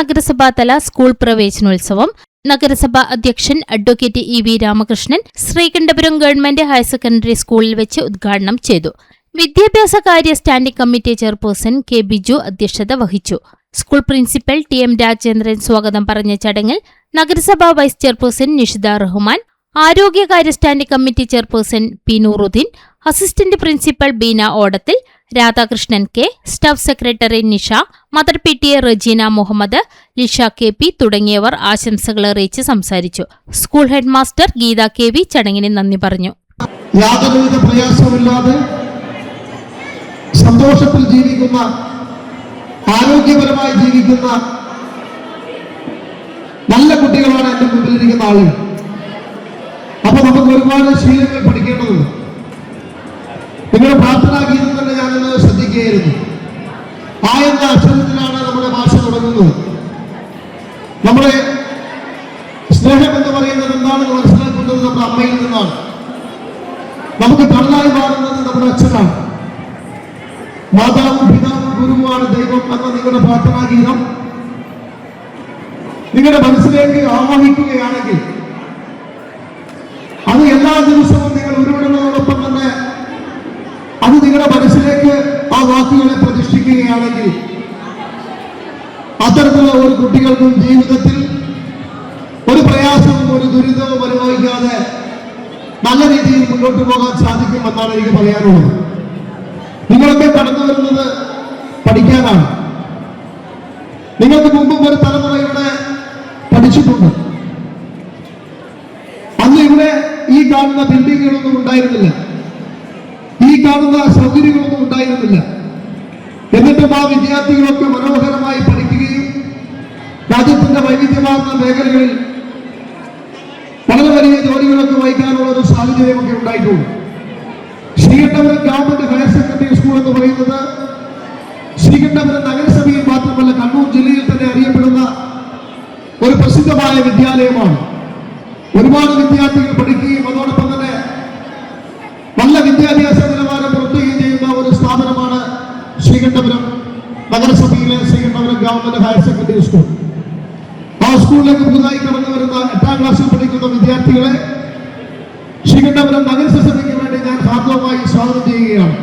നഗരസഭാതല school പ്രവേശനോത്സവം നഗരസഭാ അധ്യക്ഷൻ advocate E V Ramakrishnan Sreekandapuram government higher secondary സ്കൂളിൽ വെച്ച് ഉദ്ഘാടനം ചെയ്തു. വിദ്യാഭ്യാസ കാര്യ standing committee chairperson K Biju അധ്യക്ഷത വഹിച്ചു. School principal T M Rajendran സ്വാഗതം പറഞ്ഞ ചടങ്ങിൽ നഗരസഭാ വൈസ് ചെയർപേഴ്സൺ നിഷിത റഹ്മാൻ, ആരോഗ്യകാര്യ standing committee chairperson P Nooruddeen, assistant principal Beena Odathil, Radhakrishnan K, staff secretary Nisha, mother P T A Rejina Muhammad, Lisha K P തുടങ്ങിയവർ ആശംസകൾ അറിയിച്ച് സംസാരിച്ചു. School head master Geetha K V ചടങ്ങിന് നന്ദി പറഞ്ഞു. യാതൊരുവിധ പ്രയാസമില്ലാതെ സന്തോഷത്തിൽ ജീവിക്കുന്ന, ആരോഗ്യപരമായി ജീവിക്കുന്ന നല്ല കുട്ടികളാണ് എന്റെ മുമ്പിലിരിക്കുന്ന ആളുകൾ. അപ്പൊ നമുക്ക് ഒരുപാട് ശീലങ്ങൾ പഠിക്കേണ്ടതുണ്ട്. നിങ്ങളുടെ പ്രാർത്ഥനാ ഗീതം തന്നെ ഞാനൊന്ന് ശ്രദ്ധിക്കുകയായിരുന്നു. ആ എന്ന അക്ഷരത്തിലാണ് നമ്മുടെ ഭാഷ തുടങ്ങുന്നത്. നമ്മുടെ സ്നേഹം എന്ന് പറയുന്നത് എന്താണെന്ന് മനസ്സിലാക്കുന്നത് നമ്മുടെ അമ്മയിൽ നിന്നാണ്. നമുക്ക് കണ്ണായി മാറുന്നത് നമ്മുടെ അച്ഛനാണ്. മാതാവും പിതാവും ഗുരുവുമാണ് ദൈവം എന്ന നിങ്ങളുടെ പ്രാർത്ഥനാ ഗീതം നിങ്ങളുടെ മനസ്സിലേക്ക് ആവാഹിക്കുകയാണെങ്കിൽ അത് എല്ലാ ദിവസവും നിങ്ങൾ ഉരുവിടുന്നതോടൊപ്പം തന്നെ അത് നിങ്ങളുടെ മനസ്സിലേക്ക് ആ വാക്കുകളെ പ്രതിഷ്ഠിക്കുകയാണെങ്കിൽ അത്തരത്തിലുള്ള ഒരു കുട്ടികൾക്കും ജീവിതത്തിൽ ഒരു പ്രയാസവും ഒരു ദുരിതവും അനുഭവിക്കാതെ നല്ല രീതിയിൽ മുന്നോട്ട് പോകാൻ സാധിക്കുമെന്നാണ് എനിക്ക് പറയാനുള്ളത്. നിങ്ങളൊക്കെ കടന്നു വരുന്നത് പഠിക്കാനാണ്. നിങ്ങൾക്ക് മുമ്പും ഒരു തലമുറ ഇവിടെ പഠിച്ചിട്ടുണ്ട്. അന്ന് ഇവിടെ ഈ കാണുന്ന ബിൽഡിങ്ങുകളൊന്നും ഉണ്ടായിരുന്നില്ല, ഈ കാണുന്ന സൗകര്യങ്ങളൊന്നും ഉണ്ടായിരുന്നില്ല. എന്നിട്ടും ആ വിദ്യാർത്ഥികളൊക്കെ മനോഹരമായി പഠിക്കുകയും രാജ്യത്തിന്റെ വൈവിധ്യമാർന്ന മേഖലകളിൽ വളരെ വലിയ ജോലികളൊക്കെ വഹിക്കാനുള്ള ഒരു സാഹചര്യമൊക്കെ ഉണ്ടായിട്ടുണ്ട്. Sreekandapuram government higher secondary school എന്ന് പറയുന്നത് ശ്രീകണ്ഠപുരം നഗരസഭയിൽ മാത്രമല്ല കണ്ണൂർ ജില്ലയിൽ തന്നെ അറിയപ്പെടുന്ന ഒരു പ്രസിദ്ധമായ വിദ്യാലയമാണ്. ഒരുപാട് വിദ്യാർത്ഥികൾ പഠിക്കുകയും അതോടൊപ്പം തന്നെ നല്ല വിദ്യാഭ്യാസ നിലവാരം പുറത്തുകയും ചെയ്യുന്ന ഒരു സ്ഥാപനമാണ് ശ്രീകണ്ഠപുരം നഗരസഭയിലെ Sreekandapuram government higher secondary school. ആ സ്കൂളിലേക്ക് പുതുതായി കടന്നു വരുന്ന 8ാം ക്ലാസ്സിൽ പഠിക്കുന്ന വിദ്യാർത്ഥികളെ ശ്രീകണ്ഠപുരം നഗരസഭയ്ക്ക് വേണ്ടി ഞാൻ ഹാർദവമായി സ്വാഗതം ചെയ്യുകയാണ്.